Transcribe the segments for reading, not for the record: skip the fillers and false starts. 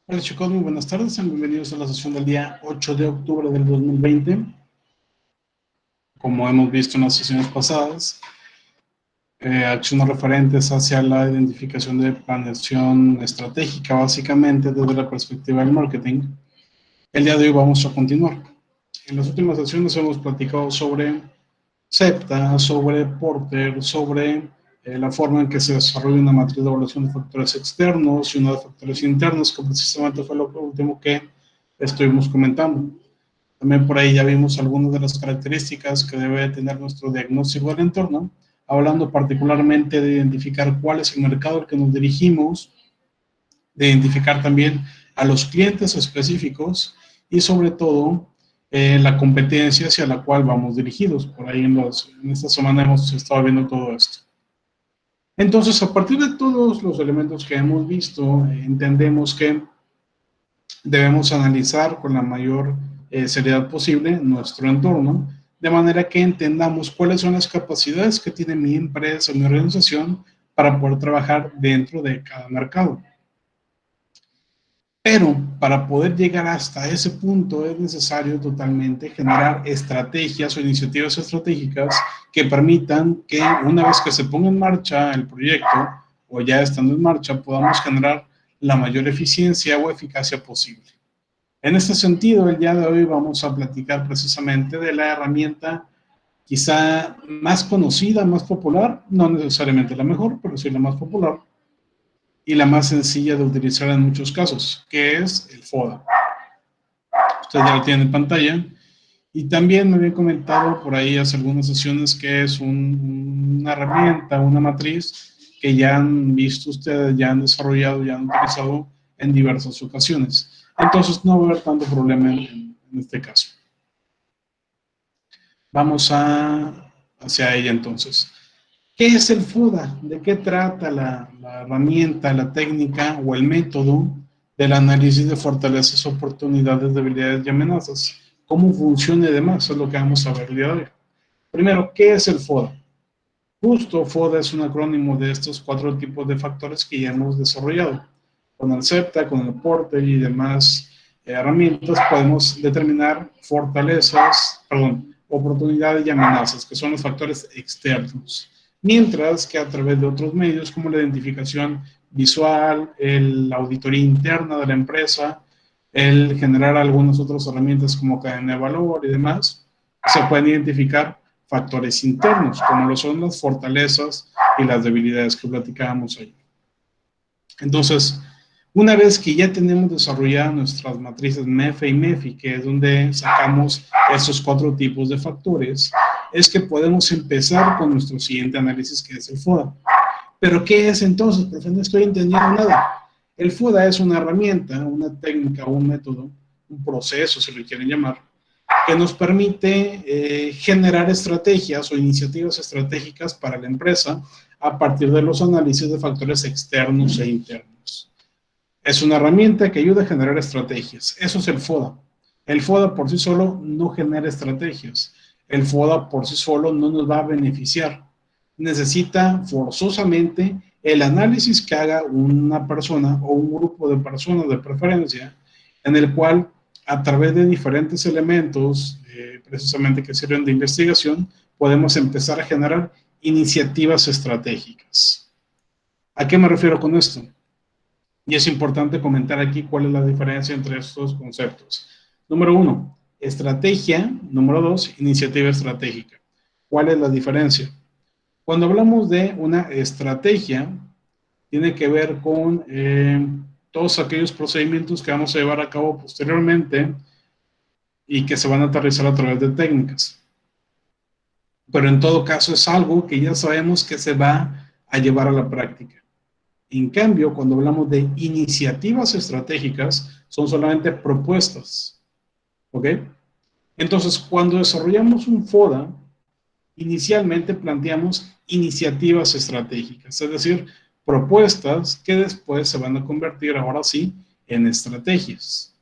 Hola chicos, muy buenas tardes, sean bienvenidos a la sesión del día 8 de octubre del 2020. Como hemos visto en las sesiones pasadas, acciones referentes hacia la identificación de planeación estratégica, básicamente desde la perspectiva del marketing. El día de hoy vamos a continuar. En las últimas sesiones hemos platicado sobre SEPTA, sobre Porter, sobre la forma en que se desarrolla una matriz de evaluación de factores externos y una de factores internos, que precisamente fue lo último que estuvimos comentando. También por ahí ya vimos algunas de las características que debe tener nuestro diagnóstico del entorno, hablando particularmente de identificar cuál es el mercado al que nos dirigimos, de identificar también a los clientes específicos y sobre todo la competencia hacia la cual vamos dirigidos. Por ahí en esta semana hemos estado viendo todo esto. Entonces, a partir de todos los elementos que hemos visto, entendemos que debemos analizar con la mayor seriedad posible nuestro entorno, de manera que entendamos cuáles son las capacidades que tiene mi empresa, mi organización, para poder trabajar dentro de cada mercado. Pero para poder llegar hasta ese punto es necesario totalmente generar estrategias o iniciativas estratégicas que permitan que una vez que se ponga en marcha el proyecto o ya estando en marcha podamos generar la mayor eficiencia o eficacia posible. En este sentido, el día de hoy vamos a platicar precisamente de la herramienta quizá más conocida, más popular, no necesariamente la mejor, pero sí la más popular y la más sencilla de utilizar en muchos casos, que es el FODA. Ustedes ya lo tienen en pantalla. Y también me habían comentado por ahí hace algunas sesiones que es una herramienta, una matriz que ya han visto ustedes, ya han desarrollado, ya han utilizado en diversas ocasiones. Entonces no va a haber tanto problema en este caso. Vamos hacia ella entonces. ¿Qué es el FODA? ¿De qué trata la herramienta, la técnica o el método del análisis de fortalezas, oportunidades, debilidades y amenazas? ¿Cómo funciona y demás? Eso es lo que vamos a ver el día de hoy. Primero, ¿qué es el FODA? Justo FODA es un acrónimo de estos 4 tipos de factores que ya hemos desarrollado. Con el SEPTA, con el Porter y demás herramientas podemos determinar oportunidades y amenazas, que son los factores externos. Mientras que a través de otros medios como la identificación visual, la auditoría interna de la empresa, el generar algunas otras herramientas como cadena de valor y demás, se pueden identificar factores internos, como lo son las fortalezas y las debilidades que platicábamos ahí. Entonces, una vez que ya tenemos desarrolladas nuestras matrices MEFE y MEFI, que es donde sacamos esos 4 tipos de factores, es que podemos empezar con nuestro siguiente análisis, que es el FODA. ¿Pero qué es entonces? Profe, no estoy entendiendo nada. El FODA es una herramienta, una técnica, un método, un proceso, si lo quieren llamar, que nos permite generar estrategias o iniciativas estratégicas para la empresa a partir de los análisis de factores externos e internos. Es una herramienta que ayuda a generar estrategias. Eso es el FODA. El FODA por sí solo no genera estrategias. El FODA por sí solo no nos va a beneficiar. Necesita forzosamente el análisis que haga una persona o un grupo de personas de preferencia, en el cual a través de diferentes elementos, precisamente que sirven de investigación, podemos empezar a generar iniciativas estratégicas. ¿A qué me refiero con esto? Y es importante comentar aquí cuál es la diferencia entre estos conceptos. Número 1, estrategia. Número 2, iniciativa estratégica. ¿Cuál es la diferencia? Cuando hablamos de una estrategia, tiene que ver con todos aquellos procedimientos que vamos a llevar a cabo posteriormente y que se van a aterrizar a través de técnicas. Pero en todo caso es algo que ya sabemos que se va a llevar a la práctica. En cambio, cuando hablamos de iniciativas estratégicas, son solamente propuestas. ¿Ok? Entonces, cuando desarrollamos un FODA, inicialmente planteamos iniciativas estratégicas, es decir, propuestas que después se van a convertir, ahora sí, en estrategias.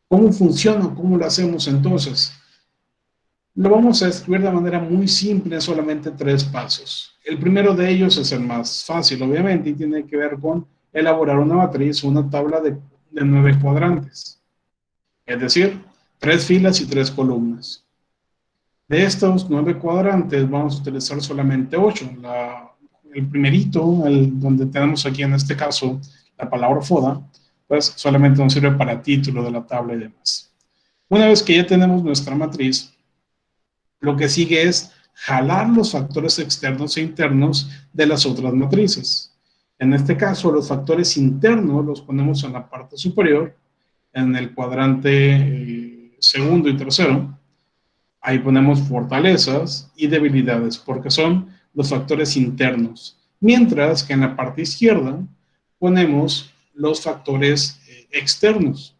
¿Cómo funciona? ¿Cómo lo hacemos entonces? Lo vamos a describir de manera muy simple en solamente 3 pasos. El primero de ellos es el más fácil, obviamente, y tiene que ver con elaborar una matriz, una tabla de 9 cuadrantes. Es decir, 3 filas y 3 columnas. De estos 9 cuadrantes vamos a utilizar solamente 8. El primerito, donde tenemos aquí en este caso la palabra FODA, pues solamente nos sirve para título de la tabla y demás. Una vez que ya tenemos nuestra matriz, lo que sigue es jalar los factores externos e internos de las otras matrices. En este caso, los factores internos los ponemos en la parte superior, en el cuadrante segundo y tercero. Ahí ponemos fortalezas y debilidades, porque son los factores internos. Mientras que en la parte izquierda ponemos los factores externos,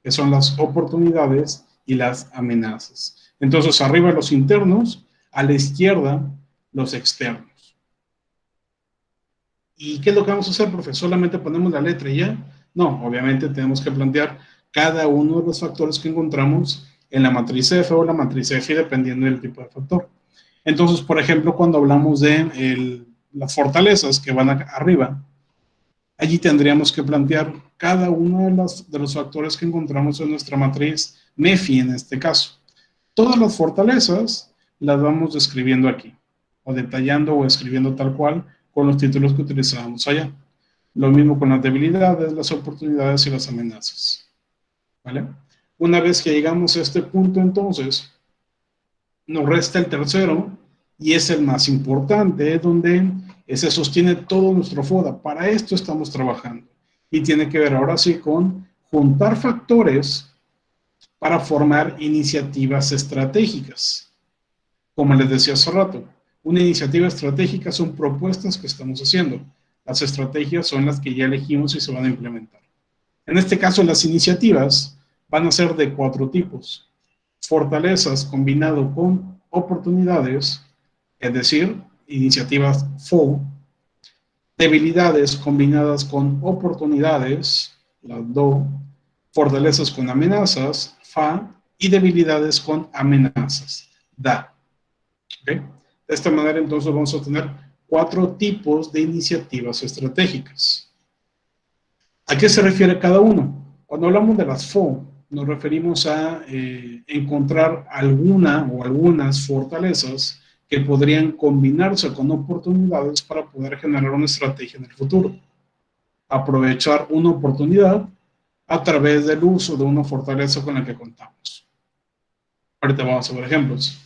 que son las oportunidades y las amenazas. Entonces, arriba los internos, a la izquierda los externos. ¿Y qué es lo que vamos a hacer, profe? ¿Solamente ponemos la letra y ya? No, obviamente tenemos que plantear cada uno de los factores que encontramos en la matriz F o la matriz F, dependiendo del tipo de factor. Entonces, por ejemplo, cuando hablamos de las fortalezas que van arriba, allí tendríamos que plantear cada uno de los factores que encontramos en nuestra matriz MEFI en este caso. Todas las fortalezas las vamos describiendo aquí, o detallando o escribiendo tal cual con los títulos que utilizábamos allá. Lo mismo con las debilidades, las oportunidades y las amenazas. ¿Vale? Una vez que llegamos a este punto, entonces, nos resta el tercero, y es el más importante, es donde se sostiene todo nuestro FODA. Para esto estamos trabajando. Y tiene que ver ahora sí con juntar factores para formar iniciativas estratégicas. Como les decía hace rato, una iniciativa estratégica son propuestas que estamos haciendo. Las estrategias son las que ya elegimos y se van a implementar. En este caso, las iniciativas van a ser de 4 tipos. Fortalezas combinado con oportunidades, es decir, iniciativas FO. Debilidades combinadas con oportunidades, las DO. Fortalezas con amenazas, FA. Y debilidades con amenazas, DA. ¿Okay? De esta manera, entonces, vamos a tener 4 tipos de iniciativas estratégicas. ¿A qué se refiere cada uno? Cuando hablamos de las FO, nos referimos a encontrar alguna o algunas fortalezas que podrían combinarse con oportunidades para poder generar una estrategia en el futuro. Aprovechar una oportunidad a través del uso de una fortaleza con la que contamos. Ahorita vamos a ver ejemplos.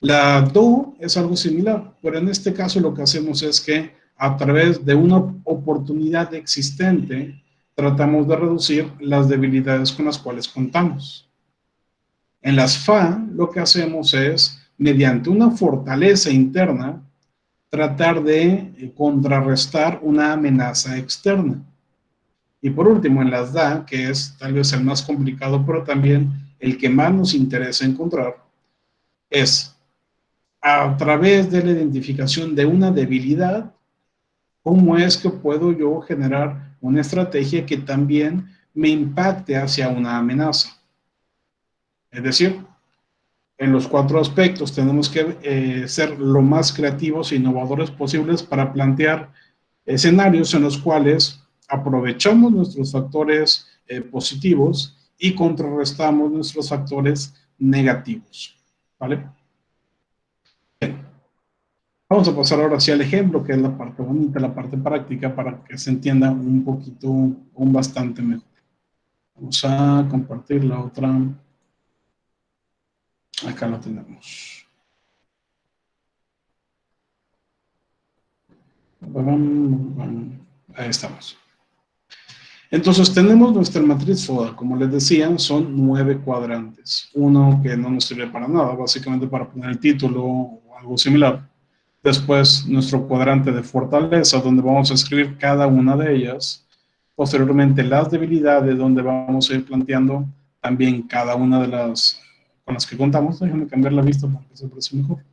La DO es algo similar, pero en este caso lo que hacemos es que a través de una oportunidad existente tratamos de reducir las debilidades con las cuales contamos. En las FA lo que hacemos es, mediante una fortaleza interna, tratar de contrarrestar una amenaza externa. Y por último, en las DA, que es tal vez el más complicado, pero también el que más nos interesa encontrar, es a través de la identificación de una debilidad, ¿cómo es que puedo yo generar una estrategia que también me impacte hacia una amenaza? Es decir, en los 4 aspectos tenemos que ser lo más creativos e innovadores posibles para plantear escenarios en los cuales aprovechamos nuestros factores positivos y contrarrestamos nuestros factores negativos. ¿Vale? Bien. Vamos a pasar ahora sí al ejemplo, que es la parte bonita, la parte práctica, para que se entienda un poquito, un bastante mejor. Vamos a compartir la otra. Acá lo tenemos. Ahí estamos. Entonces tenemos nuestra matriz FODA, como les decía, son 9 cuadrantes. Uno que no nos sirve para nada, básicamente para poner el título o algo similar. Después nuestro cuadrante de fortaleza, donde vamos a escribir cada una de ellas. Posteriormente las debilidades, donde vamos a ir planteando también cada una de las con las que contamos. Déjenme cambiar la vista para que se aprecie mejor.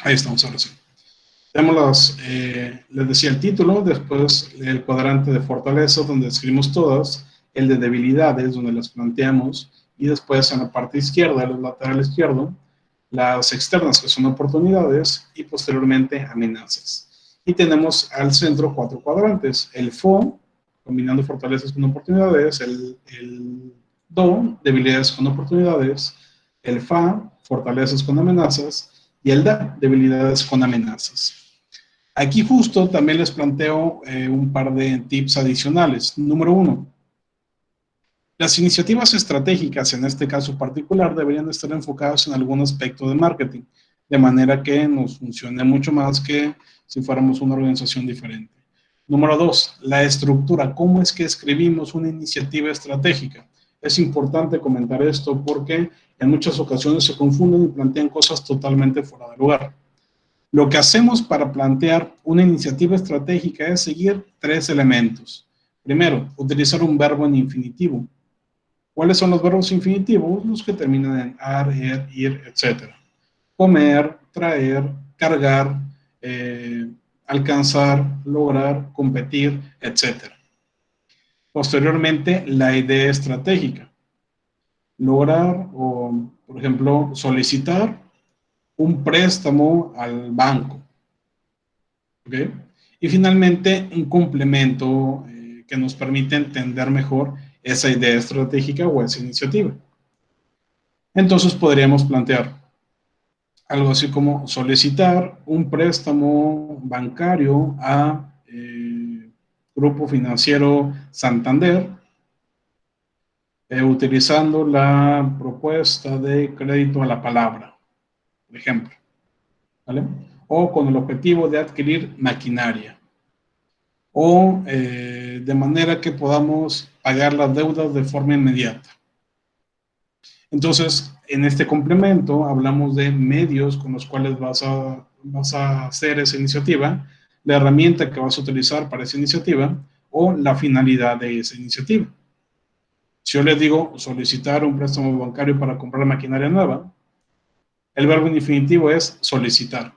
Ahí estamos, ahora sí. Tenemos les decía el título, después el cuadrante de fortalezas donde escribimos todas, el de debilidades donde las planteamos y después en la parte izquierda, el lateral izquierdo, las externas que son oportunidades y posteriormente amenazas. Y tenemos al centro 4 cuadrantes, el FO, combinando fortalezas con oportunidades, el DO, debilidades con oportunidades, el FA, fortalezas con amenazas, y el DA, debilidades con amenazas. Aquí justo también les planteo un par de tips adicionales. Número 1, las iniciativas estratégicas, en este caso particular, deberían estar enfocadas en algún aspecto de marketing, de manera que nos funcione mucho más que si fuéramos una organización diferente. Número 2, la estructura. ¿Cómo es que escribimos una iniciativa estratégica? Es importante comentar esto porque en muchas ocasiones se confunden y plantean cosas totalmente fuera de lugar. Lo que hacemos para plantear una iniciativa estratégica es seguir 3 elementos. Primero, utilizar un verbo en infinitivo. ¿Cuáles son los verbos infinitivos? Los que terminan en ar, ir, etc. Comer, traer, cargar, alcanzar, lograr, competir, etc. Posteriormente, la idea estratégica. Lograr o, por ejemplo, solicitar un préstamo al banco. ¿Okay? Y finalmente, un complemento que nos permite entender mejor esa idea estratégica o esa iniciativa. Entonces podríamos plantear algo así como solicitar un préstamo bancario a Grupo Financiero Santander utilizando la propuesta de crédito a la palabra, por ejemplo, ¿vale? O con el objetivo de adquirir maquinaria. O de manera que podamos pagar las deudas de forma inmediata. Entonces, en este complemento hablamos de medios con los cuales vas a hacer esa iniciativa, la herramienta que vas a utilizar para esa iniciativa o la finalidad de esa iniciativa. Si yo les digo solicitar un préstamo bancario para comprar maquinaria nueva, el verbo en infinitivo es solicitar.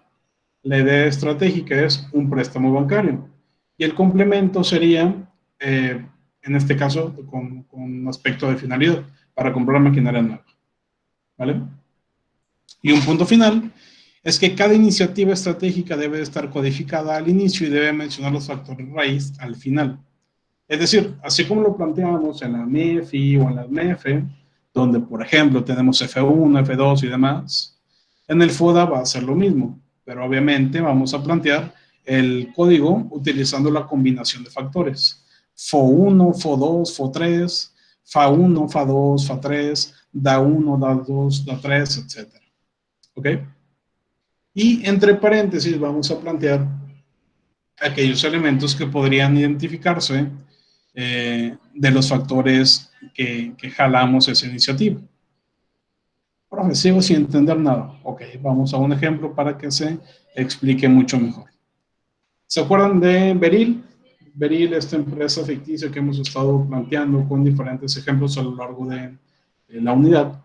La idea estratégica es un préstamo bancario. Y el complemento sería, en este caso, con aspecto de finalidad, para comprar maquinaria nueva. ¿Vale? Y un punto final es que cada iniciativa estratégica debe estar codificada al inicio y debe mencionar los factores raíz al final. Es decir, así como lo planteamos en la MEFI o en la MEFE, donde, por ejemplo, tenemos F1, F2 y demás, en el FODA va a ser lo mismo, pero obviamente vamos a plantear el código utilizando la combinación de factores. FO1, FO2, FO3, FA1, FA2, FA3, DA1, DA2, DA3, etc. ¿Ok? Y entre paréntesis vamos a plantear aquellos elementos que podrían identificarse de los factores que jalamos esa iniciativa. Profe, sigo sin entender nada. Ok, vamos a un ejemplo para que se explique mucho mejor. ¿Se acuerdan de Beril? Beril, esta empresa ficticia que hemos estado planteando con diferentes ejemplos a lo largo de la unidad.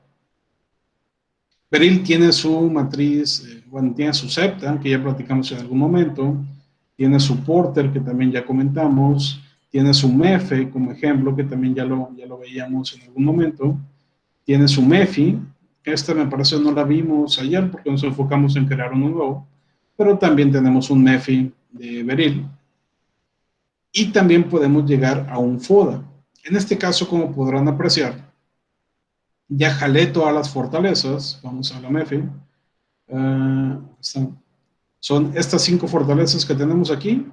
Beril tiene su matriz, bueno, tiene su septa, que ya platicamos en algún momento, tiene su porter, que también ya comentamos, tiene su MEFE como ejemplo, que también ya lo veíamos en algún momento, tiene su MEFI, que esta me parece no la vimos ayer porque nos enfocamos en crear uno nuevo, pero también tenemos un MEFI de Beril, y también podemos llegar a un FODA. En este caso, como podrán apreciar, ya jalé todas las fortalezas, vamos a la MEFI, son estas 5 fortalezas que tenemos aquí,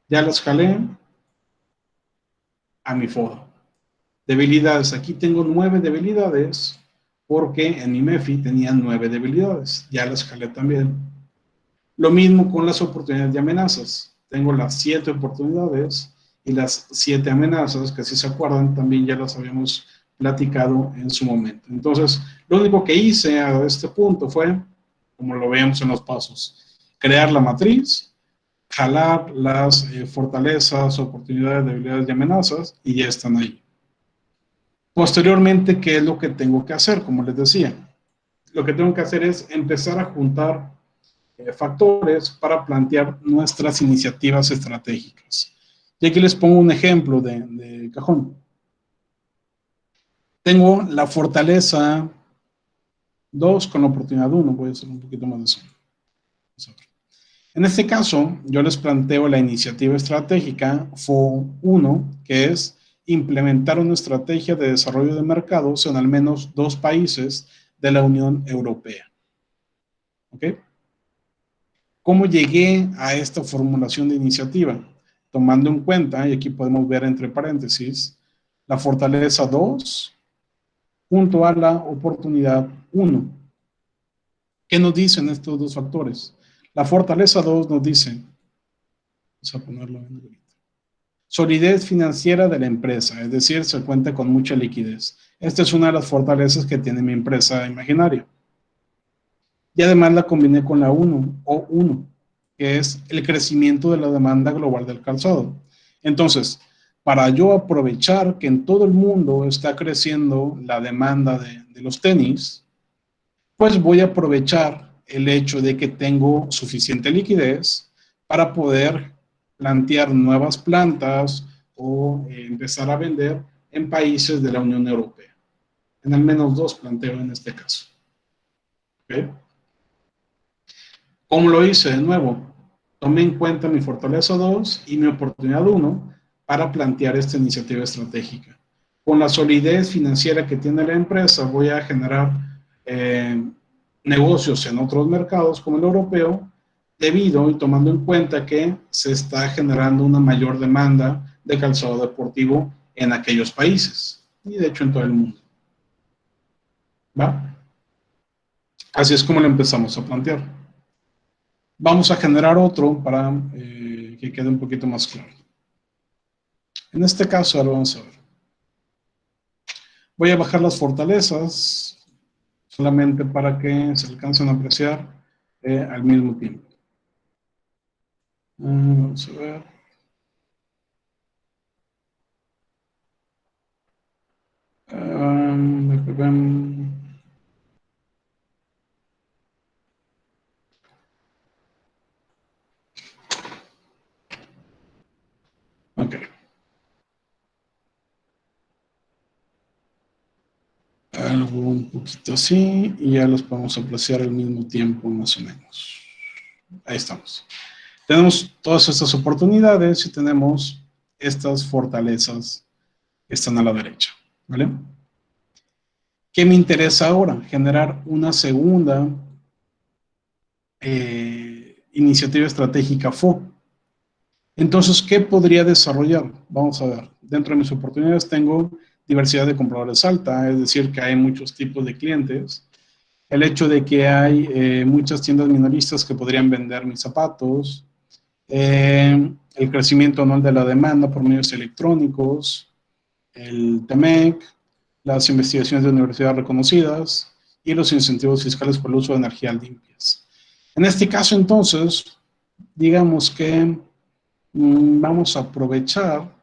ya las jalé a mi FODA. Debilidades, aquí tengo 9 debilidades, porque en mi MEFI tenía 9 debilidades, ya las jalé también. Lo mismo con las oportunidades de amenazas, tengo las 7 oportunidades y las 7 amenazas, que si se acuerdan también ya las habíamos platicado en su momento. Entonces, lo único que hice a este punto fue, como lo veíamos en los pasos, crear la matriz, jalar las fortalezas, oportunidades, debilidades y amenazas, y ya están ahí. Posteriormente, ¿qué es lo que tengo que hacer? Como les decía, lo que tengo que hacer es empezar a juntar factores para plantear nuestras iniciativas estratégicas. Y aquí les pongo un ejemplo de cajón. Tengo la fortaleza 2 con la oportunidad 1. Voy a hacer un poquito más de eso. En este caso, yo les planteo la iniciativa estratégica FO1, que es implementar una estrategia de desarrollo de mercados en al menos 2 países de la Unión Europea. ¿Ok? ¿Cómo llegué a esta formulación de iniciativa? Tomando en cuenta, y aquí podemos ver entre paréntesis, la fortaleza 2 junto a la oportunidad 1. ¿Qué nos dicen estos dos factores? La fortaleza 2 nos dice, vamos a ponerlo en negrito, solidez financiera de la empresa, es decir, se cuenta con mucha liquidez. Esta es una de las fortalezas que tiene mi empresa imaginaria. Y además la combiné con la 1, o 1, que es el crecimiento de la demanda global del calzado. Entonces, para yo aprovechar que en todo el mundo está creciendo la demanda de los tenis, pues voy a aprovechar el hecho de que tengo suficiente liquidez para poder plantear nuevas plantas o empezar a vender en países de la Unión Europea. En al menos 2 planteo en este caso. ¿Okay? ¿Cómo lo hice? De nuevo, tomé en cuenta mi fortaleza 2 y mi oportunidad 1 para plantear esta iniciativa estratégica. Con la solidez financiera que tiene la empresa, voy a generar negocios en otros mercados como el europeo, debido y tomando en cuenta que se está generando una mayor demanda de calzado deportivo en aquellos países y de hecho en todo el mundo. ¿Va? Así es como lo empezamos a plantear. Vamos a generar otro para que quede un poquito más claro. En este caso, ahora vamos a ver. Voy a bajar las fortalezas solamente para que se alcancen a apreciar al mismo tiempo. Vamos a ver. Ok. Algo un poquito así y ya los podemos apreciar al mismo tiempo más o menos. Ahí estamos. Tenemos todas estas oportunidades y tenemos estas fortalezas que están a la derecha. ¿Vale? ¿Qué me interesa ahora? Generar una segunda iniciativa estratégica FO. Entonces, ¿qué podría desarrollar? Vamos a ver. Dentro de mis oportunidades tengo diversidad de compradores alta, es decir, que hay muchos tipos de clientes. El hecho de que hay muchas tiendas minoristas que podrían vender mis zapatos, el crecimiento anual de la demanda por medios electrónicos, el TEMEC, las investigaciones de universidades reconocidas y los incentivos fiscales por el uso de energías limpias. En este caso, entonces, digamos que vamos a aprovechar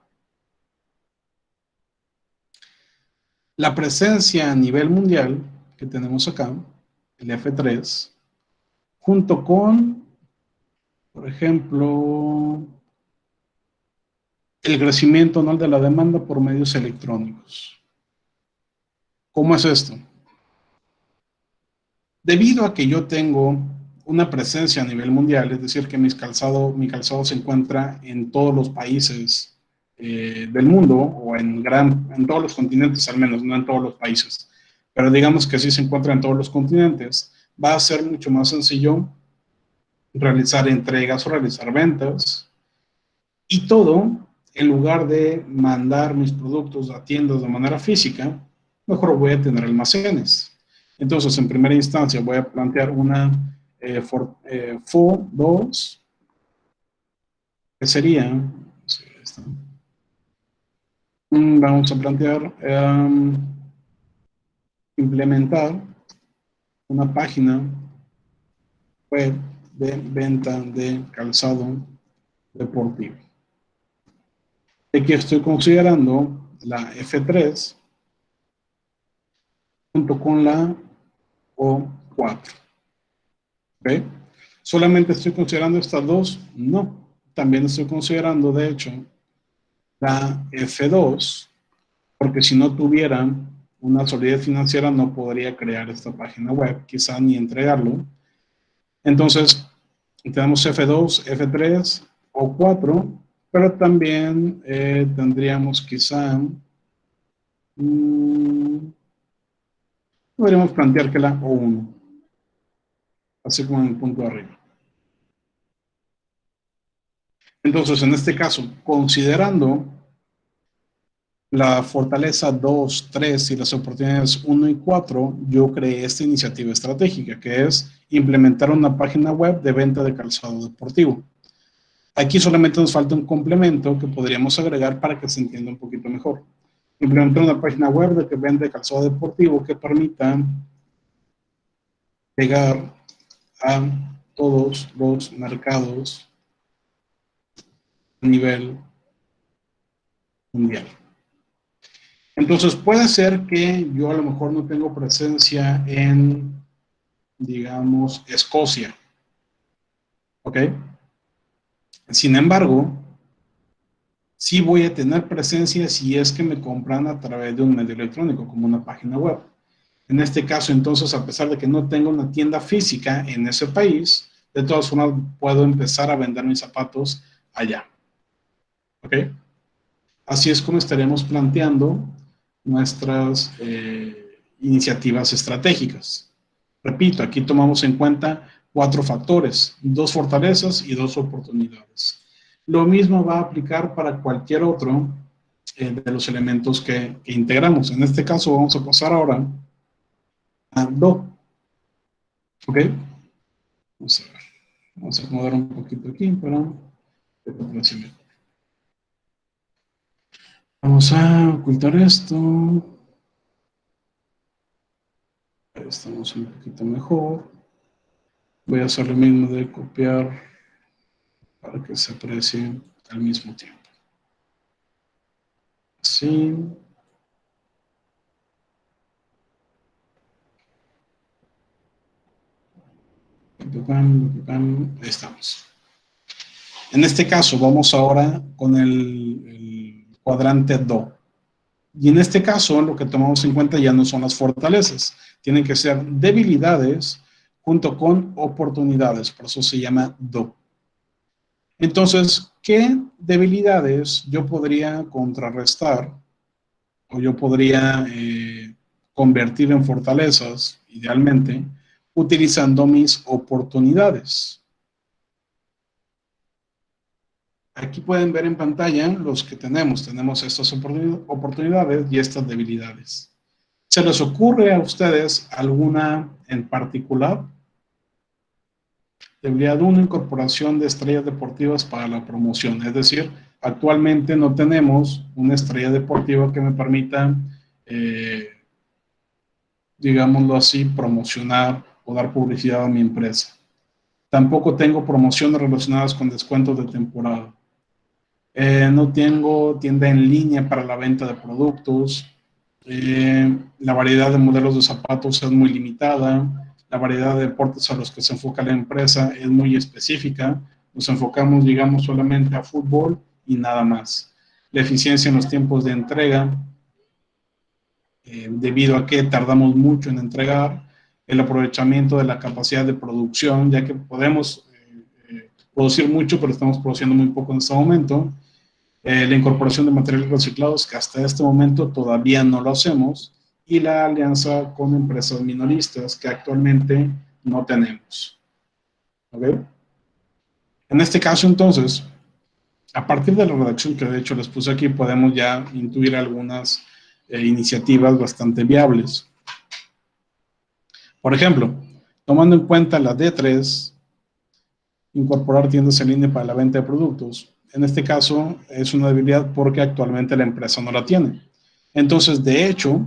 la presencia a nivel mundial que tenemos acá, el F3, junto con, por ejemplo, el crecimiento anual de la demanda por medios electrónicos. ¿Cómo es esto? Debido a que yo tengo una presencia a nivel mundial, es decir, que mi calzado se encuentra en todos los países del mundo, o en todos los continentes al menos, no en todos los países, pero digamos que sí se encuentra en todos los continentes, va a ser mucho más sencillo realizar entregas o realizar ventas, y todo, en lugar de mandar mis productos a tiendas de manera física, mejor voy a tener almacenes. Entonces, en primera instancia, voy a plantear una FO2, que sería, vamos a plantear implementar una página web de venta de calzado deportivo. Aquí estoy considerando la F3 junto con la O4. ¿Okay? ¿Solamente estoy considerando estas dos? No. También estoy considerando, de hecho, la F2, porque si no tuviera una solidez financiera no podría crear esta página web, quizá ni entregarlo. Entonces, tenemos F2, F3 o 4, pero también tendríamos quizá, podríamos plantear que la O1, así como en el punto de arriba. Entonces, en este caso, considerando la fortaleza 2, 3 y las oportunidades 1 y 4, yo creé esta iniciativa estratégica, que es implementar una página web de venta de calzado deportivo. Aquí solamente nos falta un complemento que podríamos agregar para que se entienda un poquito mejor. Implementar una página web de que vende calzado deportivo que permita llegar a todos los mercados a nivel mundial. Entonces puede ser que yo a lo mejor no tengo presencia en, digamos, Escocia, ¿ok? Sin embargo, sí voy a tener presencia si es que me compran a través de un medio electrónico, como una página web. En este caso, entonces, a pesar de que no tengo una tienda física en ese país, de todas formas puedo empezar a vender mis zapatos allá, ¿ok? Así es como estaremos planteando nuestras iniciativas estratégicas. Repito, aquí tomamos en cuenta 4 factores, 2 fortalezas y 2 oportunidades. Lo mismo va a aplicar para cualquier otro de los elementos que integramos. En este caso vamos a pasar ahora a DO, ¿ok? Vamos a ver, vamos a acomodar un poquito aquí para que aparezca mejor. Vamos a ocultar esto. Ahí estamos un poquito mejor. Voy a hacer lo mismo de copiar para que se aprecie al mismo tiempo. Así. Ahí estamos. En este caso, vamos ahora con el cuadrante DO. Y en este caso, lo que tomamos en cuenta ya no son las fortalezas, tienen que ser debilidades junto con oportunidades, por eso se llama DO. Entonces, ¿qué debilidades yo podría contrarrestar o yo podría convertir en fortalezas, idealmente, utilizando mis oportunidades? Aquí pueden ver en pantalla los que tenemos. Tenemos estas oportunidades y estas debilidades. ¿Se les ocurre a ustedes alguna en particular? Debilidad 1, incorporación de estrellas deportivas para la promoción. Es decir, actualmente no tenemos una estrella deportiva que me permita, digámoslo así, promocionar o dar publicidad a mi empresa. Tampoco tengo promociones relacionadas con descuentos de temporada. No tengo tienda en línea para la venta de productos. La variedad de modelos de zapatos es muy limitada. La variedad de deportes a los que se enfoca la empresa es muy específica. Nos enfocamos, digamos, solamente a fútbol y nada más. La eficiencia en los tiempos de entrega, debido a que tardamos mucho en entregar. El aprovechamiento de la capacidad de producción, ya que podemos producir mucho, pero estamos produciendo muy poco en este momento. La incorporación de materiales reciclados, que hasta este momento todavía no lo hacemos, y la alianza con empresas minoristas, que actualmente no tenemos. ¿Okay? En este caso, entonces, a partir de la redacción que de hecho les puse aquí, podemos ya intuir algunas iniciativas bastante viables. Por ejemplo, tomando en cuenta la D3, incorporar tiendas en línea para la venta de productos. En este caso es una debilidad porque actualmente la empresa no la tiene. Entonces, de hecho,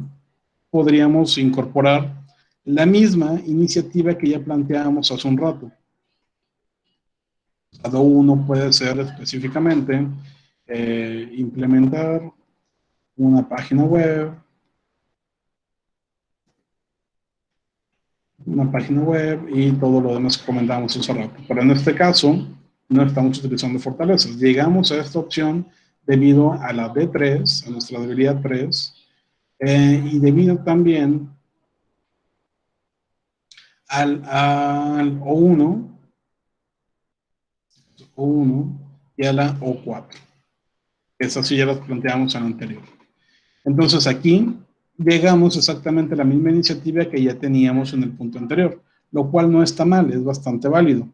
podríamos incorporar la misma iniciativa que ya planteábamos hace un rato. Cada uno puede ser específicamente implementar una página web una página web y todo lo demás que comentamos hace rato. Pero en este caso, no estamos utilizando fortalezas. Llegamos a esta opción debido a la D3, a nuestra debilidad 3, y debido también al O1 y a la O4. Esas sí ya las planteamos en el anterior. Entonces aquí llegamos exactamente a la misma iniciativa que ya teníamos en el punto anterior, lo cual no está mal, es bastante válido.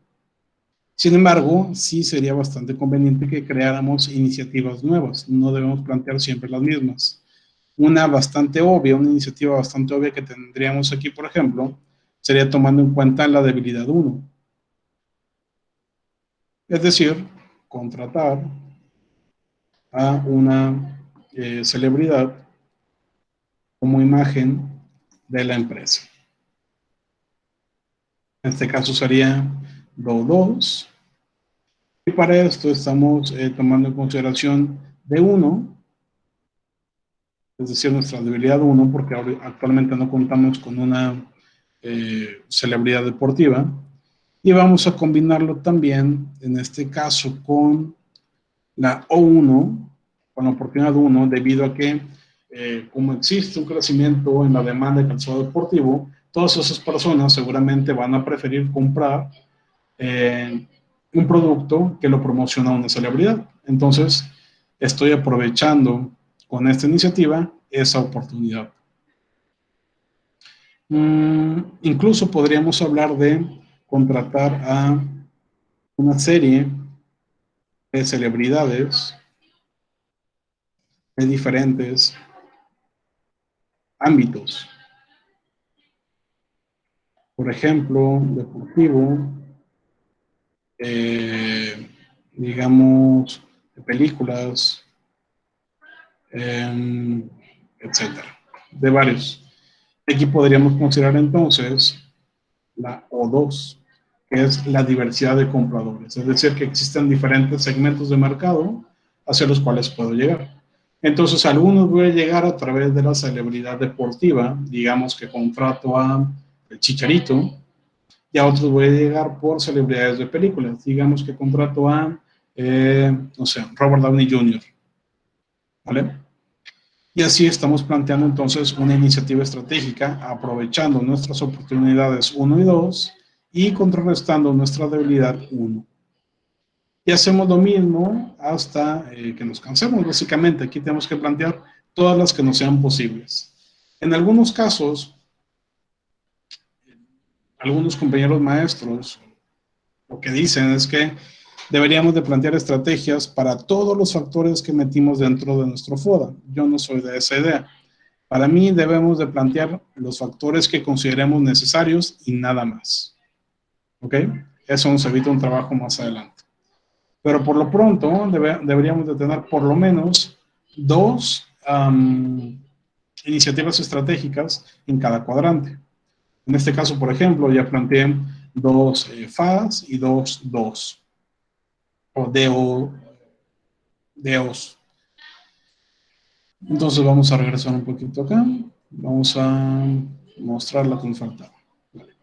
Sin embargo, sí sería bastante conveniente que creáramos iniciativas nuevas, no debemos plantear siempre las mismas. Una bastante obvia, una iniciativa bastante obvia que tendríamos aquí, por ejemplo, sería tomando en cuenta la debilidad 1. Es decir, contratar a una celebridad como imagen de la empresa. En este caso sería Do2. Y para esto estamos tomando en consideración D1, es decir, nuestra debilidad 1, porque actualmente no contamos con una celebridad deportiva. Y vamos a combinarlo también, en este caso, con la O1, con la oportunidad 1, debido a que como existe un crecimiento en la demanda de calzado deportivo, todas esas personas seguramente van a preferir comprar un producto que lo promociona una celebridad. Entonces, estoy aprovechando con esta iniciativa esa oportunidad. Incluso podríamos hablar de contratar a una serie de celebridades de diferentes ámbitos. Por ejemplo, deportivo, digamos, de películas, etcétera, de varios. Aquí podríamos considerar entonces la O2, que es la diversidad de compradores, es decir, que existen diferentes segmentos de mercado hacia los cuales puedo llegar. Entonces, a algunos voy a llegar a través de la celebridad deportiva, digamos que contrato a el Chicharito, y a otros voy a llegar por celebridades de películas, digamos que contrato a, no sé, Robert Downey Jr., ¿vale? Y así estamos planteando entonces una iniciativa estratégica aprovechando nuestras oportunidades 1 y 2 y contrarrestando nuestra debilidad 1. Y hacemos lo mismo hasta que nos cansemos, básicamente. Aquí tenemos que plantear todas las que nos sean posibles. En algunos casos, algunos compañeros maestros lo que dicen es que deberíamos de plantear estrategias para todos los factores que metimos dentro de nuestro FODA. Yo no soy de esa idea. Para mí debemos de plantear los factores que consideremos necesarios y nada más. ¿Ok? Eso nos evita un trabajo más adelante. Pero por lo pronto deberíamos de tener por lo menos dos iniciativas estratégicas en cada cuadrante. En este caso, por ejemplo, ya planteé dos FAS y dos DOS. O DOS. Entonces vamos a regresar un poquito acá. Vamos a mostrar la que nos faltaba. Vale.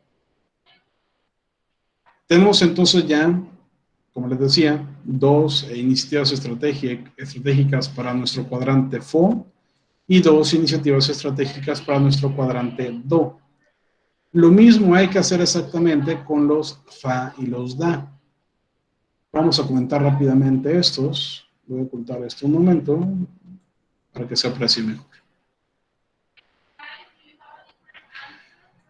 Tenemos entonces ya, como les decía, dos iniciativas estratégicas para nuestro cuadrante FO y dos iniciativas estratégicas para nuestro cuadrante DO. Lo mismo hay que hacer exactamente con los FA y los DA. Vamos a comentar rápidamente estos. Voy a ocultar esto un momento para que se aprecie mejor.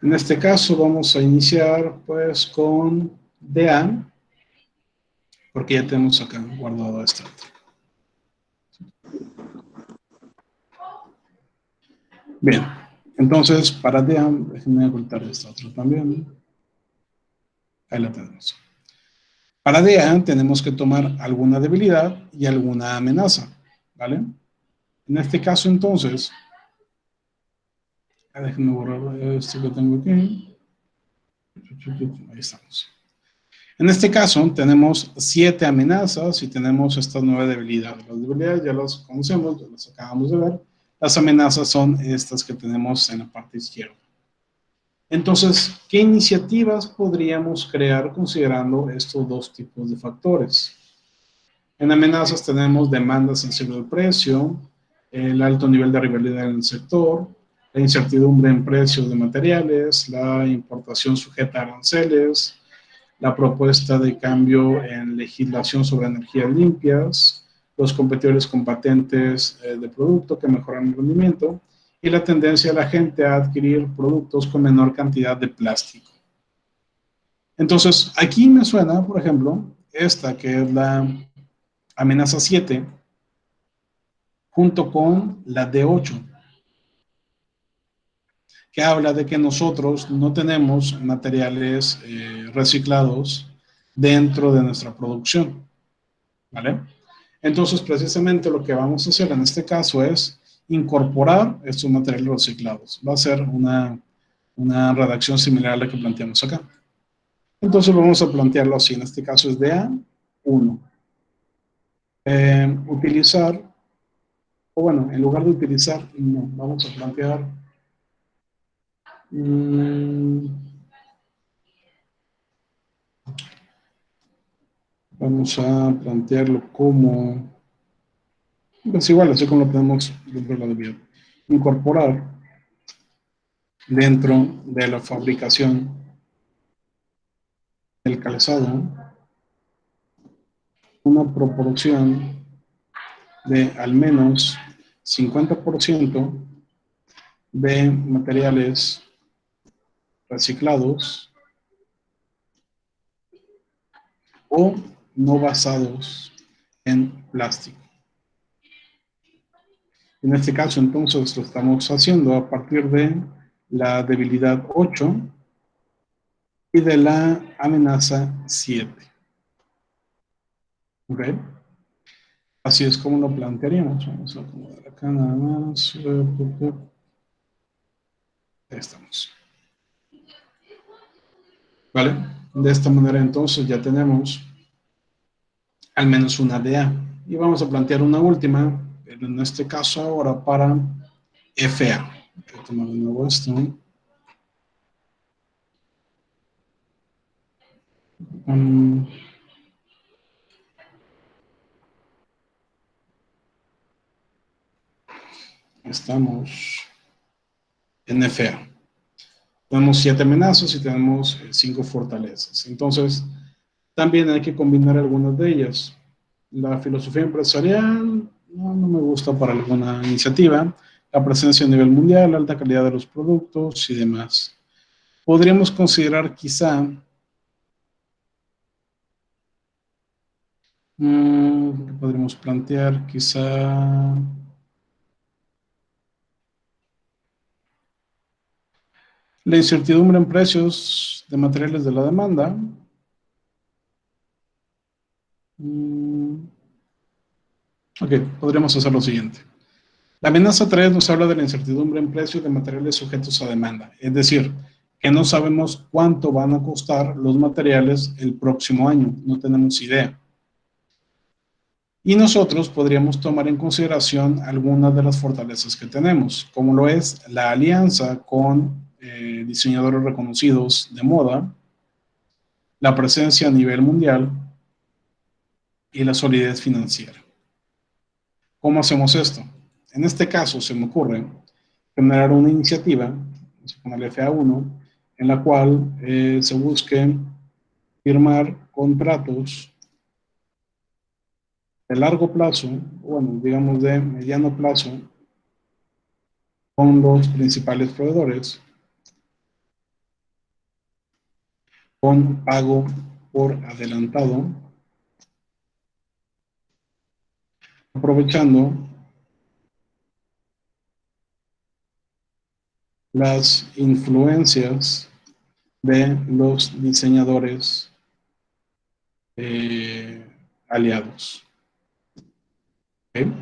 En este caso vamos a iniciar pues con DA, porque ya tenemos acá guardado esto. Bien, entonces para DA, déjenme ocultar esta otra también. Ahí la tenemos. Para DA tenemos que tomar alguna debilidad y alguna amenaza, ¿vale? En este caso entonces, déjenme borrar esto que tengo aquí. Ahí estamos. En este caso tenemos 7 amenazas y tenemos estas 9 debilidades. Las debilidades ya las conocemos, ya las acabamos de ver. Las amenazas son estas que tenemos en la parte izquierda. Entonces, ¿qué iniciativas podríamos crear considerando estos dos tipos de factores? En amenazas tenemos demanda sensible al precio, el alto nivel de rivalidad en el sector, la incertidumbre en precios de materiales, la importación sujeta a aranceles, la propuesta de cambio en legislación sobre energías limpias, los competidores con patentes de producto que mejoran el rendimiento y la tendencia de la gente a adquirir productos con menor cantidad de plástico. Entonces, aquí me suena, por ejemplo, esta que es la amenaza 7, junto con la D8, que habla de que nosotros no tenemos materiales reciclados dentro de nuestra producción, ¿vale? Entonces, precisamente lo que vamos a hacer en este caso es incorporar estos materiales reciclados. Va a ser una redacción similar a la que planteamos acá. Entonces, vamos a plantearlo así. En este caso es de A1. Utilizar, o bueno, en lugar de utilizar, no, vamos a plantear vamos a plantearlo como, pues igual, así como lo tenemos dentro de la debilidad. Incorporar dentro de la fabricación del calzado una proporción de al menos 50% de materiales reciclados o no basados en plástico. En este caso, entonces, lo estamos haciendo a partir de la debilidad 8 y de la amenaza 7. ¿Ok? Así es como lo plantearíamos. Vamos a acomodar acá nada más. Ahí estamos. ¿Vale? De esta manera, entonces, ya tenemos al menos una DA. Y vamos a plantear una última, en este caso ahora para FA. Voy a tomar de nuevo esto. Estamos en FA. Tenemos 7 amenazas y tenemos 5 fortalezas. Entonces, también hay que combinar algunas de ellas. La filosofía empresarial no me gusta para alguna iniciativa. La presencia a nivel mundial, la alta calidad de los productos y demás. Podríamos considerar quizá ¿qué podríamos plantear? Quizá la incertidumbre en precios de materiales de la demanda. Ok, podríamos hacer lo siguiente. La amenaza 3 nos habla de la incertidumbre en precios de materiales sujetos a demanda, es decir, que no sabemos cuánto van a costar los materiales el próximo año, no tenemos idea. Y nosotros podríamos tomar en consideración algunas de las fortalezas que tenemos, como lo es la alianza con diseñadores reconocidos de moda, la presencia a nivel mundial y la solidez financiera. ¿Cómo hacemos esto? En este caso se me ocurre generar una iniciativa, vamos a ponerle FA1, en la cual se busque firmar contratos de largo plazo, bueno, digamos de mediano plazo, con los principales proveedores, con pago por adelantado, aprovechando las influencias de los diseñadores aliados. ¿Okay?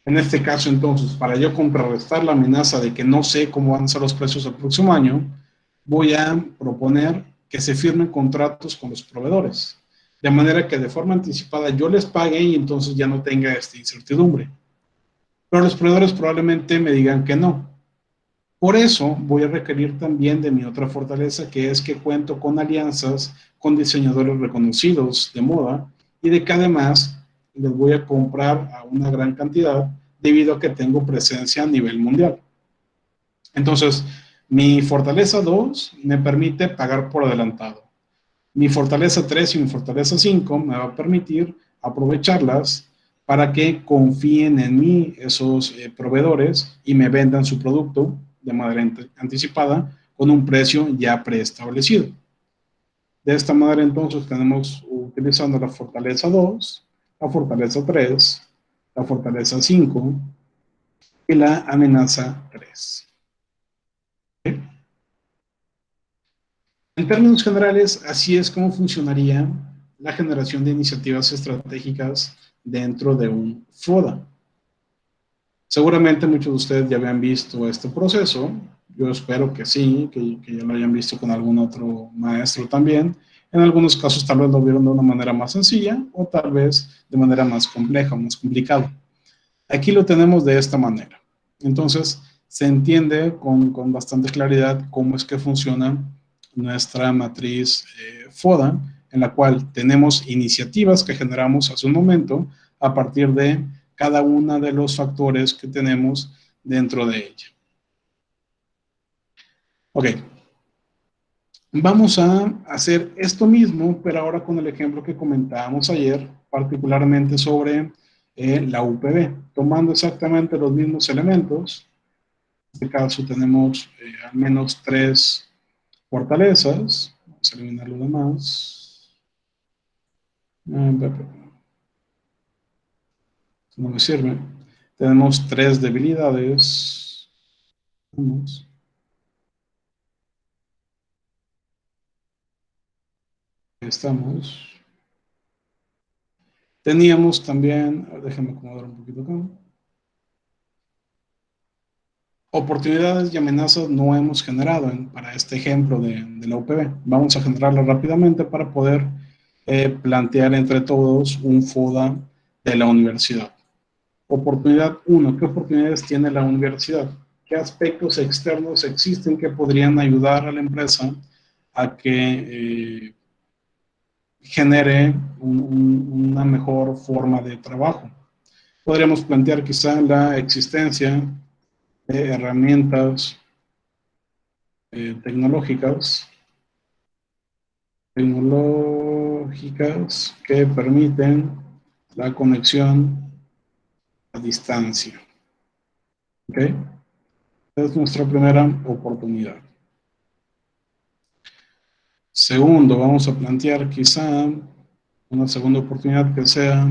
En este caso, entonces, para yo contrarrestar la amenaza de que no sé cómo van a ser los precios el próximo año, voy a proponer que se firmen contratos con los proveedores, de manera que de forma anticipada yo les pague y entonces ya no tenga esta incertidumbre. Pero los proveedores probablemente me digan que no. Por eso voy a requerir también de mi otra fortaleza, que es que cuento con alianzas con diseñadores reconocidos de moda y de que además les voy a comprar a una gran cantidad debido a que tengo presencia a nivel mundial. Entonces, mi fortaleza 2 me permite pagar por adelantado. Mi fortaleza 3 y mi fortaleza 5 me va a permitir aprovecharlas para que confíen en mí esos proveedores y me vendan su producto de manera anticipada con un precio ya preestablecido. De esta manera entonces tenemos utilizando la fortaleza 2, la fortaleza 3, la fortaleza 5 y la amenaza 3. En términos generales, así es como funcionaría la generación de iniciativas estratégicas dentro de un FODA. Seguramente muchos de ustedes ya habían visto este proceso. Yo espero que sí, que ya lo hayan visto con algún otro maestro también. En algunos casos tal vez lo vieron de una manera más sencilla o tal vez de manera más compleja, más complicada. Aquí lo tenemos de esta manera. Entonces, se entiende con bastante claridad cómo es que funciona nuestra matriz FODA, en la cual tenemos iniciativas que generamos hace un momento a partir de cada uno de los factores que tenemos dentro de ella. Ok, vamos a hacer esto mismo, pero ahora con el ejemplo que comentábamos ayer, particularmente sobre la UPB, tomando exactamente los mismos elementos. En este caso tenemos al menos 3 fortalezas. Vamos a eliminar lo demás. No me sirve. Tenemos 3 debilidades. Vamos. Ahí estamos. Teníamos también, déjenme acomodar un poquito acá. Oportunidades y amenazas no hemos generado para este ejemplo de la UPB. Vamos a generarlas rápidamente para poder plantear entre todos un FODA de la universidad. Oportunidad 1. ¿Qué oportunidades tiene la universidad? ¿Qué aspectos externos existen que podrían ayudar a la empresa a que genere una mejor forma de trabajo? Podríamos plantear quizá la existencia de herramientas tecnológicas que permiten la conexión a distancia. ¿Ok? Es nuestra primera oportunidad. Segundo, vamos a plantear quizá una segunda oportunidad que sea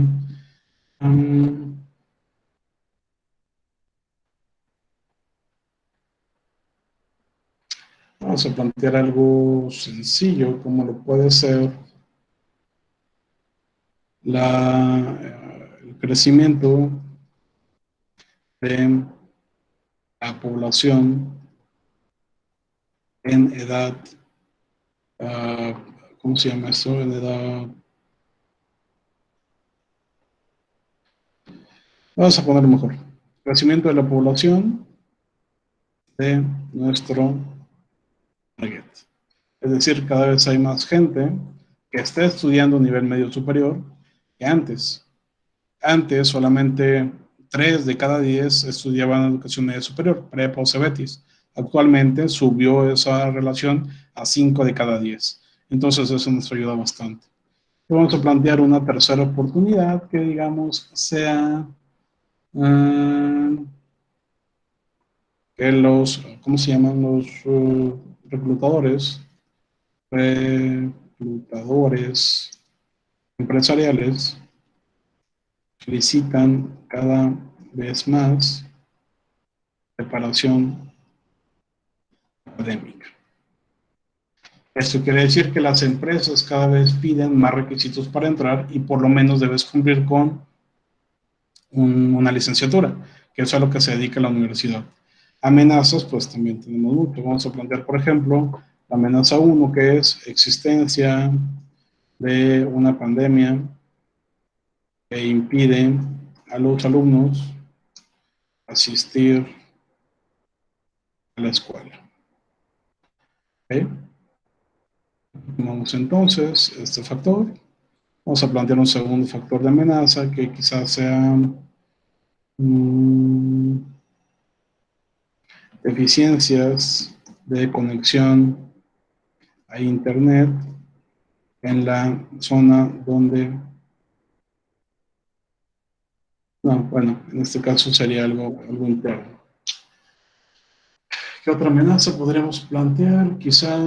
vamos a plantear algo sencillo como lo puede ser el crecimiento de la población en edad, ¿cómo se llama esto? En edad, vamos a ponerlo mejor, crecimiento de la población de nuestro target. Es decir, cada vez hay más gente que está estudiando a nivel medio superior que antes. Antes solamente 3 de cada 10 estudiaban educación media superior, prepa o cebetis. Actualmente subió esa relación a 5 de cada 10. Entonces eso nos ayuda bastante. Vamos a plantear una tercera oportunidad que digamos sea que los, ¿cómo se llaman? Los reclutadores empresariales solicitan cada vez más preparación académica. Esto quiere decir que las empresas cada vez piden más requisitos para entrar y por lo menos debes cumplir con una licenciatura, que es a lo que se dedica la universidad. Amenazas, pues también tenemos mucho. Vamos a plantear, por ejemplo, la amenaza 1, que es existencia de una pandemia que impide a los alumnos asistir la escuela. ¿Okay? Vamos entonces este factor. Vamos a plantear un segundo factor de amenaza que quizás sea deficiencias de conexión a Internet en la zona donde, no, bueno, en este caso sería algo interno. ¿Qué otra amenaza podríamos plantear? Quizá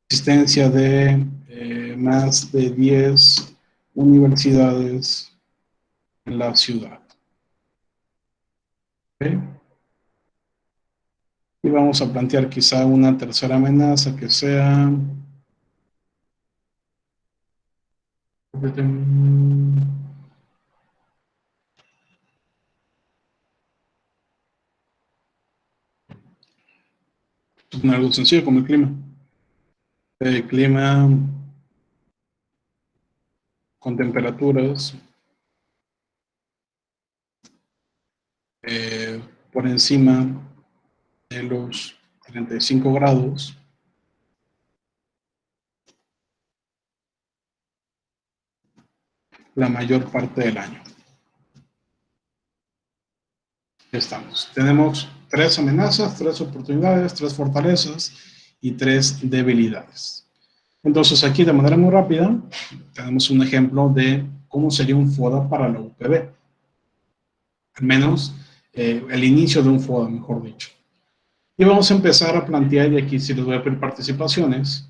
existencia de más de 10 universidades en la ciudad. ¿Okay? Y vamos a plantear quizá una tercera amenaza que sea algo sencillo como el clima. El clima con temperaturas por encima de los 35 grados la mayor parte del año. Ya estamos. Tenemos 3 amenazas, 3 oportunidades, 3 fortalezas y 3 debilidades. Entonces aquí de manera muy rápida tenemos un ejemplo de cómo sería un FODA para la UPB. Al menos el inicio de un FODA, mejor dicho. Y vamos a empezar a plantear, y aquí sí les voy a pedir participaciones,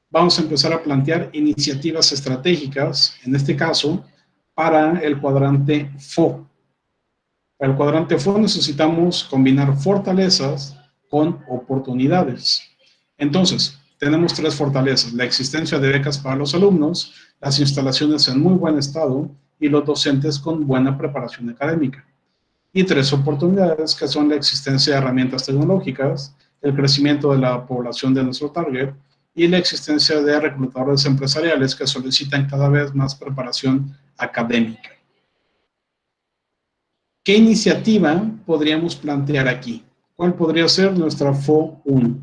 vamos a empezar a plantear iniciativas estratégicas, en este caso, para el cuadrante FO. Para el cuadrante FO necesitamos combinar fortalezas con oportunidades. Entonces, tenemos 3 fortalezas: la existencia de becas para los alumnos, las instalaciones en muy buen estado y los docentes con buena preparación académica. Y 3 oportunidades que son la existencia de herramientas tecnológicas, el crecimiento de la población de nuestro target y la existencia de reclutadores empresariales que solicitan cada vez más preparación académica. ¿Qué iniciativa podríamos plantear aquí? ¿Cuál podría ser nuestra FO 1?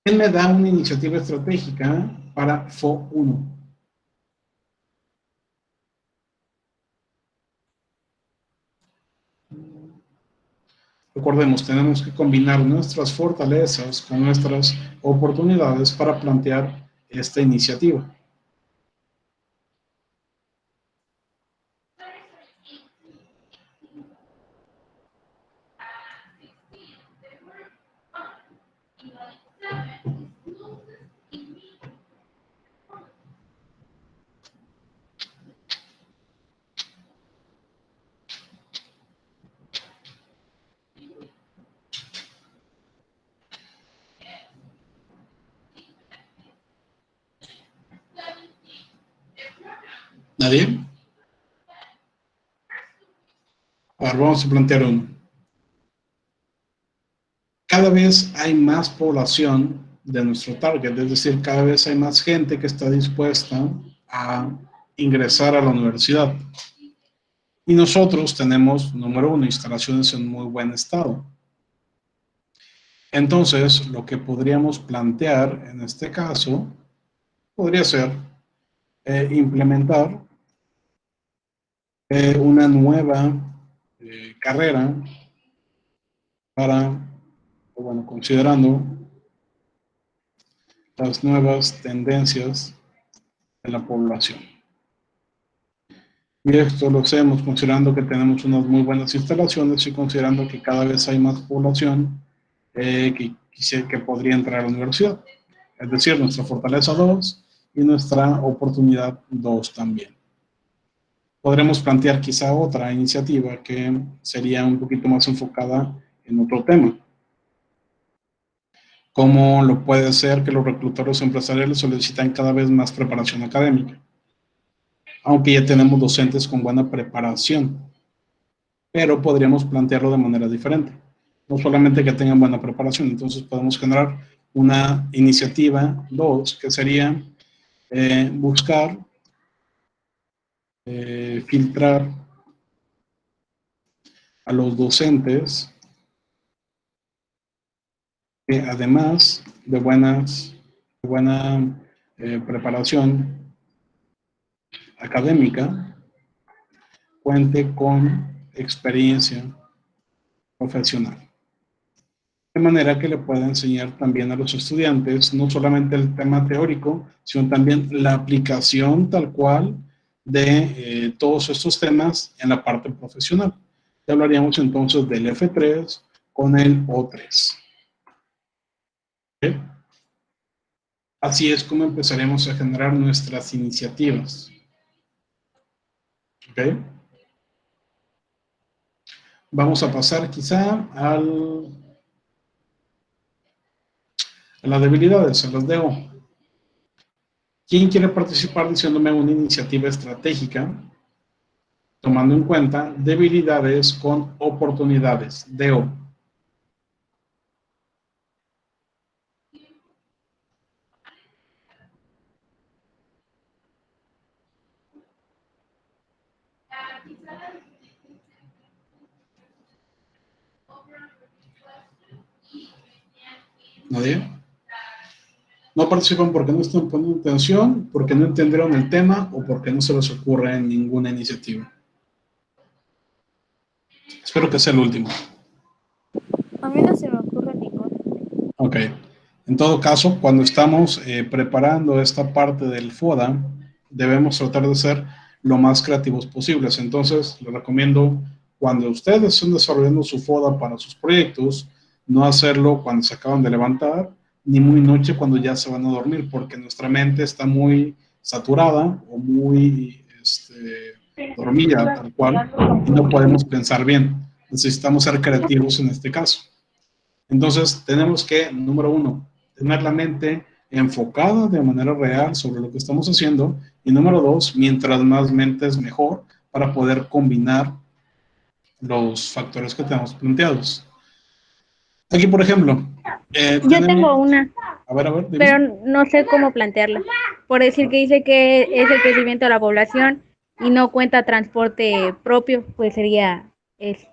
¿Quién me da una iniciativa estratégica para FO 1? Recordemos, tenemos que combinar nuestras fortalezas con nuestras oportunidades para plantear esta iniciativa. ¿Nadie? A ver, vamos a plantear uno. Cada vez hay más población de nuestro target, es decir, cada vez hay más gente que está dispuesta a ingresar a la universidad. Y nosotros tenemos, número 1, instalaciones en muy buen estado. Entonces, lo que podríamos plantear en este caso podría ser implementar una nueva carrera para, bueno, considerando las nuevas tendencias de la población. Y esto lo hacemos considerando que tenemos unas muy buenas instalaciones y considerando que cada vez hay más población que podría entrar a la universidad. Es decir, nuestra fortaleza 2 y nuestra oportunidad 2 también. Podremos plantear quizá otra iniciativa que sería un poquito más enfocada en otro tema. Como lo puede ser que los reclutadores empresariales solicitan cada vez más preparación académica. Aunque ya tenemos docentes con buena preparación. Pero podríamos plantearlo de manera diferente. No solamente que tengan buena preparación, entonces podemos generar una iniciativa 2, que sería buscar filtrar a los docentes que además de buena preparación académica, cuente con experiencia profesional. De manera que le pueda enseñar también a los estudiantes no solamente el tema teórico, sino también la aplicación tal cual de todos estos temas en la parte profesional. Ya hablaríamos entonces del F3 con el O3. ¿Okay? Así es como empezaremos a generar nuestras iniciativas. ¿Okay? Vamos a pasar quizá a las debilidades, a las DO. ¿Quién quiere participar diciéndome una iniciativa estratégica tomando en cuenta debilidades con oportunidades? DO. ¿Nadie? No participan porque no están poniendo atención, porque no entendieron el tema o porque no se les ocurre ninguna iniciativa. Espero que sea el último. A mí no se me ocurre ninguno. Ok. En todo caso, cuando estamos preparando esta parte del FODA, debemos tratar de ser lo más creativos posibles. Entonces, les recomiendo, cuando ustedes estén desarrollando su FODA para sus proyectos, no hacerlo cuando se acaban de levantar, ni muy noche cuando ya se van a dormir, porque nuestra mente está muy saturada o muy dormida, tal cual, y no podemos pensar bien. Necesitamos ser creativos en este caso. Entonces, tenemos que, número uno, tener la mente enfocada de manera real sobre lo que estamos haciendo. Y número dos, mientras más mentes, mejor, para poder combinar los factores que tenemos planteados. Aquí, por ejemplo, Yo tengo tenemos... una, A ver, pero dime. no sé cómo plantearla. Por decir que dice que es el crecimiento de la población y no cuenta transporte propio, pues sería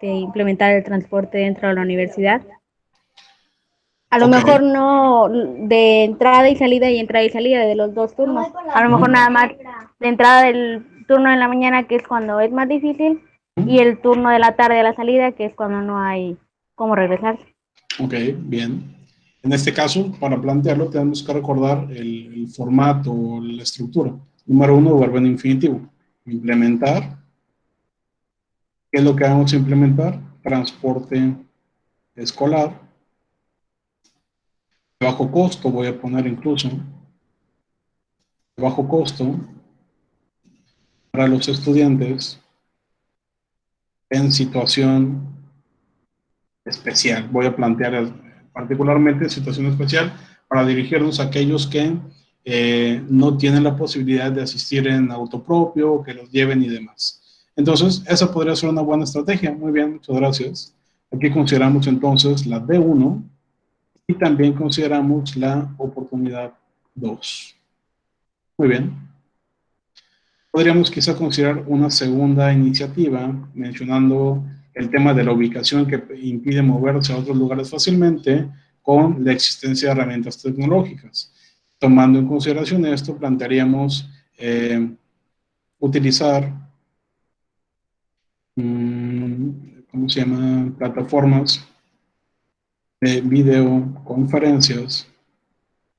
implementar el transporte dentro de la universidad. A lo Ok. mejor no de entrada y salida y entrada y salida de los dos turnos. A lo mejor nada más de entrada del turno de la mañana, que es cuando es más difícil, y el turno de la tarde a la salida, que es cuando no hay cómo regresar. Ok, bien. En este caso, para plantearlo, tenemos que recordar el formato, la estructura. Número uno, verbo en infinitivo. Implementar. ¿Qué es lo que vamos a implementar? Transporte escolar. De bajo costo, voy a poner incluso, de bajo costo para los estudiantes en situación especial. Voy a plantear particularmente situación especial para dirigirnos a aquellos que no tienen la posibilidad de asistir en auto propio, que los lleven y demás. Entonces, esa podría ser una buena estrategia. Muy bien, muchas gracias. Aquí consideramos entonces la D1 y también consideramos la oportunidad 2. Muy bien. Podríamos quizá considerar una segunda iniciativa mencionando el tema de la ubicación que impide moverse a otros lugares fácilmente con la existencia de herramientas tecnológicas. Tomando en consideración esto, plantearíamos utilizar, ¿cómo se llama? Plataformas de videoconferencias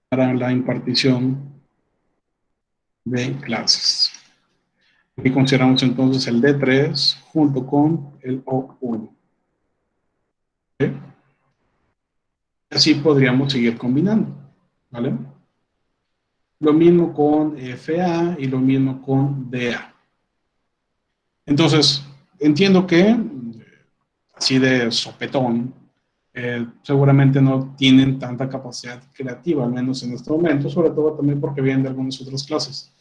para la impartición de clases. Aquí consideramos entonces el D3 junto con el O1. ¿Okay? Así podríamos seguir combinando, ¿vale? Lo mismo con FA y lo mismo con DA. Entonces, entiendo que, así de sopetón, seguramente no tienen tanta capacidad creativa, al menos en este momento, sobre todo también porque vienen de algunas otras clases.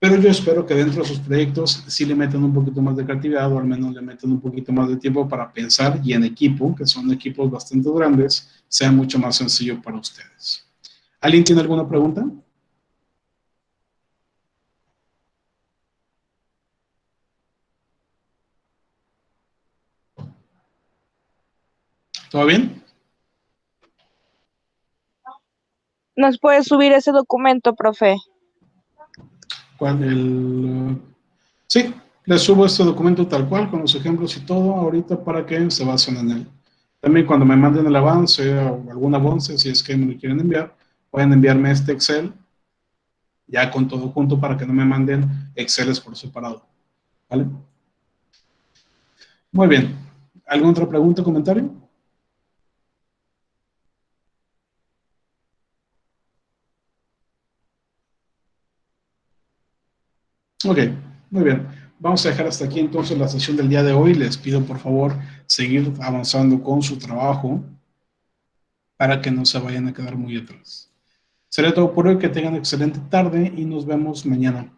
Pero yo espero que dentro de sus proyectos sí le metan un poquito más de creatividad o al menos le metan un poquito más de tiempo para pensar y en equipo, que son equipos bastante grandes, sea mucho más sencillo para ustedes. ¿Alguien tiene alguna pregunta? ¿Todo bien? ¿Nos puede subir ese documento, profe? ¿Cuál? Sí, les subo este documento tal cual, con los ejemplos y todo, ahorita para que se basen en él. También cuando me manden el avance o algún avance, si es que me lo quieren enviar, pueden enviarme este Excel ya con todo junto para que no me manden Exceles por separado. ¿Vale? Muy bien. ¿Alguna otra pregunta o comentario? Ok, muy bien. Vamos a dejar hasta aquí entonces la sesión del día de hoy. Les pido por favor seguir avanzando con su trabajo para que no se vayan a quedar muy atrás. Será todo por hoy. Que tengan excelente tarde y nos vemos mañana.